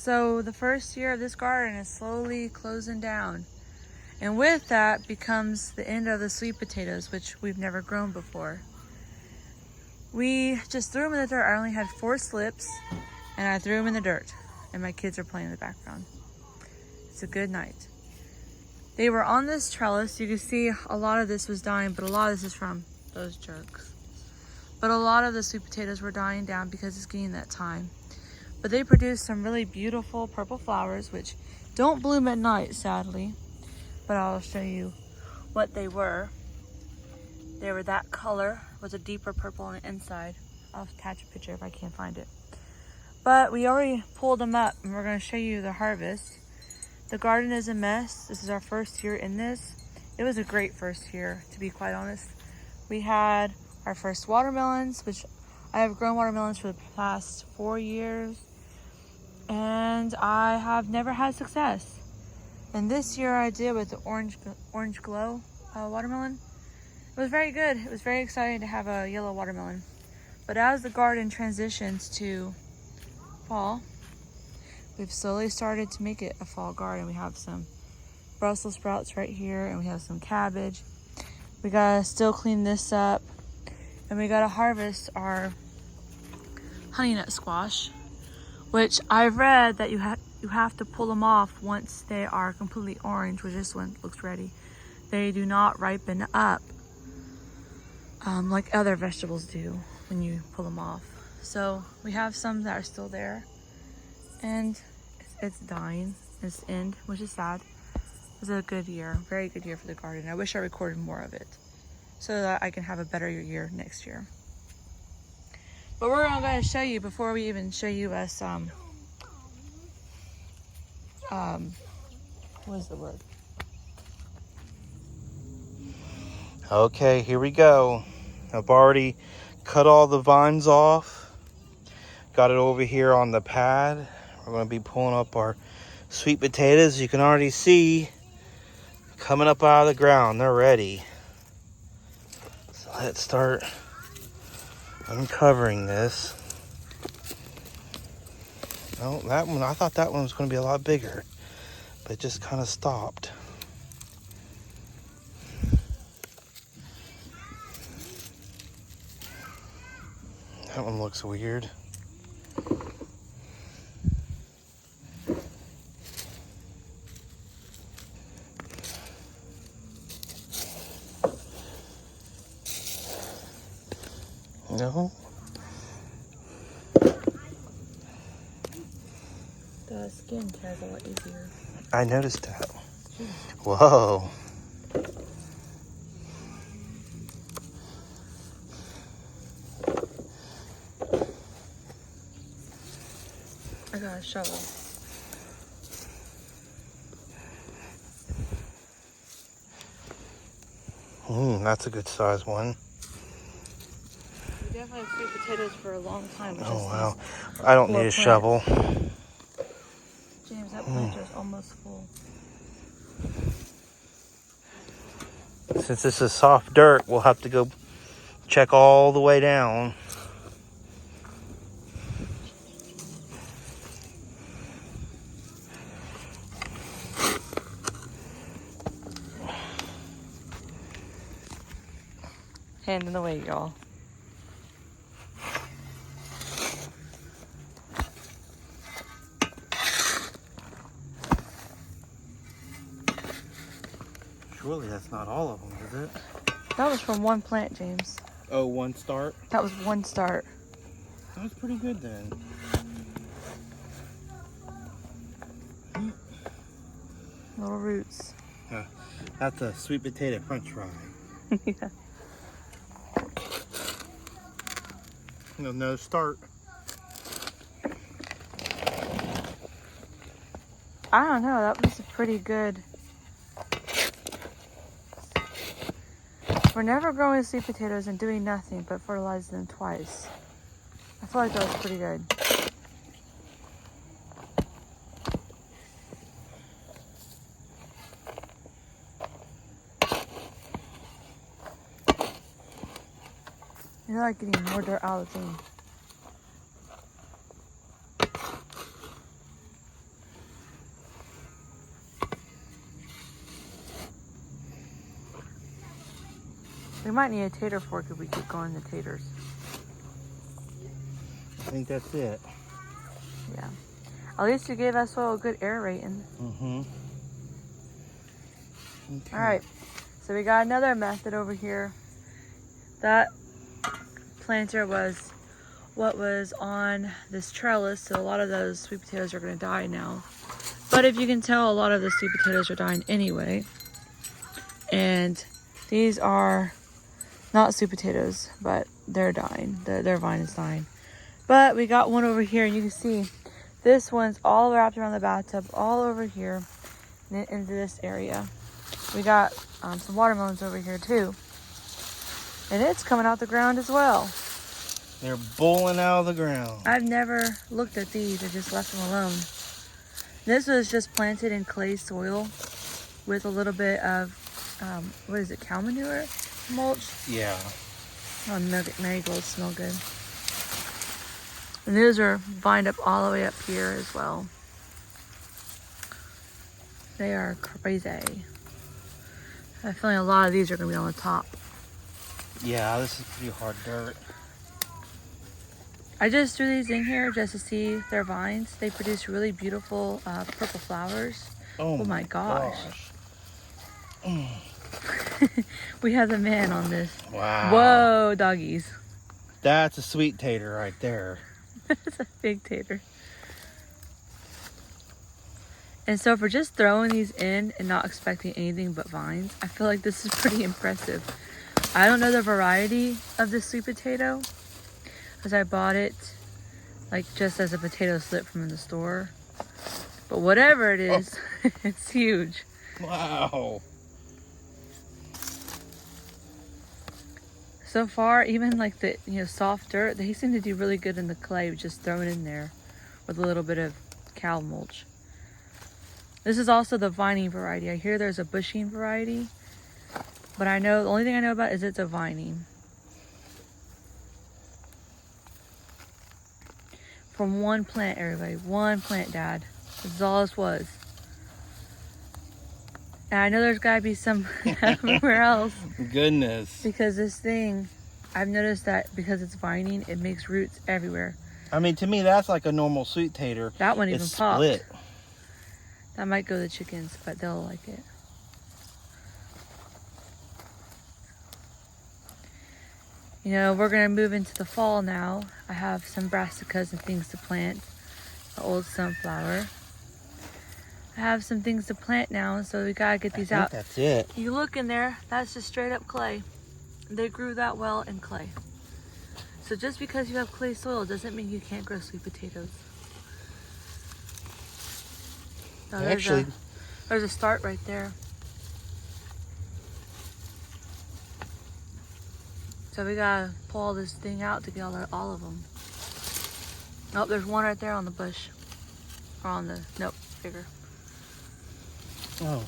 So the first year of this garden is slowly closing down. And with that becomes the end of the sweet potatoes, which we've never grown before. We just threw them in the dirt. I only had 4 slips and I threw them in the dirt. And my kids are playing in the background. It's a good night. They were on this trellis. You can see a lot of this was dying, but a lot of this is from those jerks. But a lot of the sweet potatoes were dying down because it's getting that time. But they produced some really beautiful purple flowers, which don't bloom at night, sadly. But I'll show you what they were. They were that color with a deeper purple on the inside. I'll attach a picture if I can't find it. But we already pulled them up and we're going to show you the harvest. The garden is a mess. This is our first year in this. It was a great first year, to be quite honest. We had our first watermelons, which I have grown watermelons for the past 4 years. And I have never had success. And this year I did with the orange glow watermelon. It was very good. It was very exciting to have a yellow watermelon. But as the garden transitions to fall, we've slowly started to make it a fall garden. We have some Brussels sprouts right here and we have some cabbage. We gotta still clean this up and we gotta harvest our honey nut squash, which I've read that you have to pull them off once they are completely orange, which this one looks ready. They do not ripen up like other vegetables do when you pull them off. So we have some that are still there and it's dying. It's the end, which is sad. It was a good year, very good year for the garden. I wish I recorded more of it so that I can have a better year next year. But we're going to show you, before we even show you us, what is the word? Okay, here we go. I've already cut all the vines off. Got it over here on the pad. We're going to be pulling up our sweet potatoes. You can already see coming up out of the ground. They're ready. So let's start uncovering this. Oh, that one, I thought that one was going to be a lot bigger, but it just kind of stopped. That one looks weird. No. The skin tears a lot easier. I noticed that. Whoa. I got a shovel. That's a good size one. We definitely have sweet potatoes for a long time. Oh, wow. I don't need a shovel. James, that planter is almost full. Since this is soft dirt, we'll have to go check all the way down. Hand in the way, y'all. Surely that's not all of them, is it? That was from one plant, James. Oh, one start? That was one start. That was pretty good then. Little roots. That's a sweet potato french fry. Yeah. No start. I don't know. That was a pretty good. We're never growing sweet potatoes and doing nothing but fertilizing them twice. I feel like that was pretty good. You're like getting more dirt out of the thing. We might need a tater fork if we keep going the taters. I think that's it. Yeah. At least you gave that soil a good air rating. Mm-hmm. Okay. All right. So we got another method over here. That planter was what was on this trellis. So a lot of those sweet potatoes are going to die now. But if you can tell, a lot of the sweet potatoes are dying anyway. And these are not sweet potatoes, but they're dying. Their vine is dying. But we got one over here, and you can see this one's all wrapped around the bathtub, all over here and into this area. We got some watermelons over here too. And it's coming out the ground as well. They're bowling out of the ground. I've never looked at these. I just left them alone. This was just planted in clay soil with a little bit of, what is it, cow manure mulch? Yeah. Oh, marigolds smell good. And those are vined up all the way up here as well. They are crazy. I have a feeling a lot of these are going to be on the top. Yeah, this is pretty hard dirt. I just threw these in here just to see their vines. They produce really beautiful purple flowers. Oh my gosh. Mm. We have the man on this. Wow. Whoa, doggies. That's a sweet tater right there. That's a big tater. And so for just throwing these in and not expecting anything but vines, I feel like this is pretty impressive. I don't know the variety of this sweet potato, because I bought it like just as a potato slip from the store. But whatever it is, it's huge. Wow. So far, even like the soft dirt, they seem to do really good in the clay, just thrown in there with a little bit of cow mulch. This is also the vining variety. I hear there's a bushing variety, but I know the only thing I know about is it's a vining. From one plant, everybody. One plant, Dad. This is all this was. And I know there's got to be some everywhere else. Goodness. Because this thing, I've noticed that because it's vining, it makes roots everywhere. I mean, to me, that's like a normal sweet tater. That one even it's popped. Split. That might go to the chickens, but they'll like it. You know, we're going to move into the fall now. I have some brassicas and things to plant. The old sunflower. I have some things to plant now, so we got to get these out. That's it. You look in there, that's just straight up clay. They grew that well in clay. So just because you have clay soil doesn't mean you can't grow sweet potatoes. So there's a start right there. So we gotta pull this thing out to get all of them. Oh, there's one right there on the bush. Or on the, nope, bigger. Oh.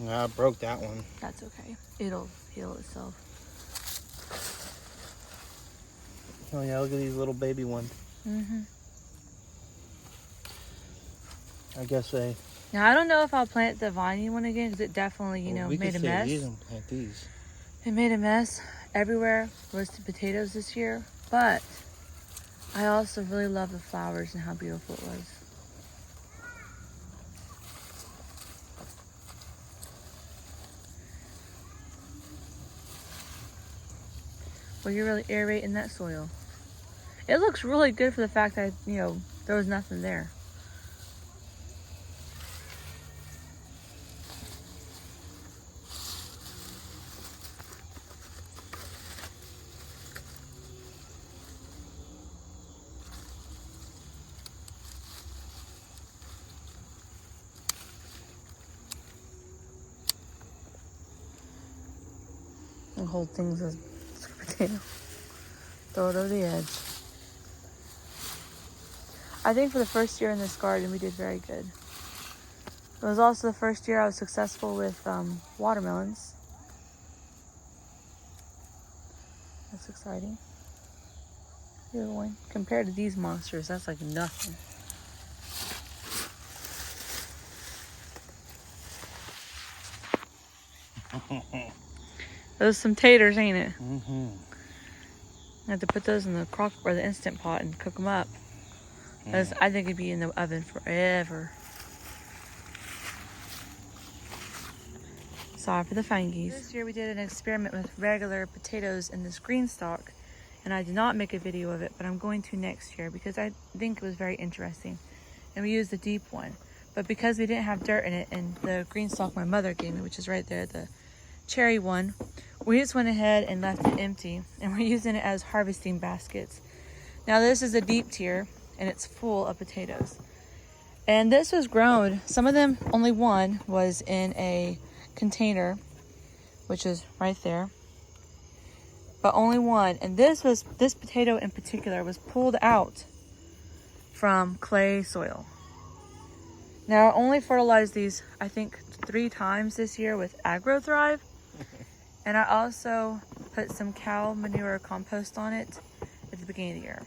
I broke that one. That's okay. It'll heal itself. Oh yeah, look at these little baby ones. Mm-hmm. I guess they... Now, I don't know if I'll plant the viney one again, because it definitely, we made could a save mess. These and plant these. It made a mess everywhere. Roasted potatoes this year. But I also really love the flowers and how beautiful it was. Well, you're really aerating that soil. It looks really good for the fact that, there was nothing there. And hold things as sweet potato. Throw it over the edge. I think for the first year in this garden, we did very good. It was also the first year I was successful with watermelons. That's exciting. You're going compared to these monsters, that's like nothing. Those some taters, ain't it? Mm-hmm. I have to put those in the crock or the Instant Pot and cook them up. Those, I think it'd be in the oven forever. Sorry for the fungies. This year we did an experiment with regular potatoes in this green stalk, and I did not make a video of it, but I'm going to next year because I think it was very interesting. And we used the deep one, but because we didn't have dirt in it, and the green stalk my mother gave me, which is right there, the cherry one, we just went ahead and left it empty, and we're using it as harvesting baskets. Now this is a deep tier, and it's full of potatoes. And this was grown, some of them, only one was in a container, which is right there, but only one. And this potato in particular was pulled out from clay soil. Now I only fertilized these, I think, 3 times this year with AgroThrive. And I also put some cow manure compost on it at the beginning of the year.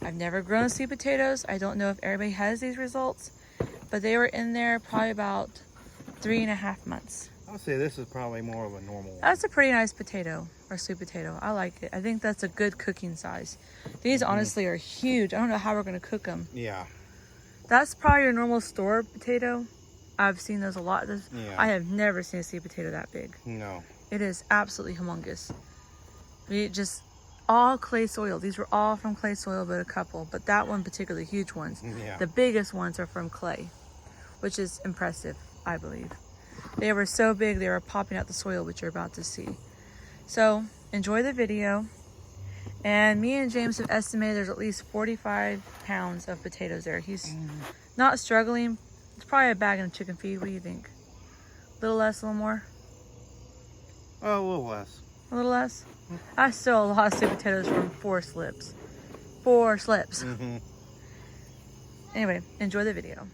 I've never grown sweet potatoes. I don't know if everybody has these results, but they were in there probably about 3.5 months. I'll say this is probably more of a normal one. That's a pretty nice potato, or sweet potato. I like it. I think that's a good cooking size. These honestly are huge. I don't know how we're going to cook them. Yeah. That's probably your normal store potato. I've seen those a lot. Yeah. I have never seen a sweet potato that big. No. It is absolutely humongous. We just all clay soil. These were all from clay soil, but a couple. But that one particularly, huge ones. Yeah. The biggest ones are from clay, which is impressive, I believe. They were so big, they were popping out the soil, which you're about to see. So enjoy the video. And me and James have estimated there's at least 45 pounds of potatoes there. He's not struggling. It's probably a bag of chicken feed. What do you think? A little less, a little more? Oh, a little less. A little less? That's still a lot of sweet potatoes from 4 slips. 4 slips. Mm-hmm. Anyway, enjoy the video.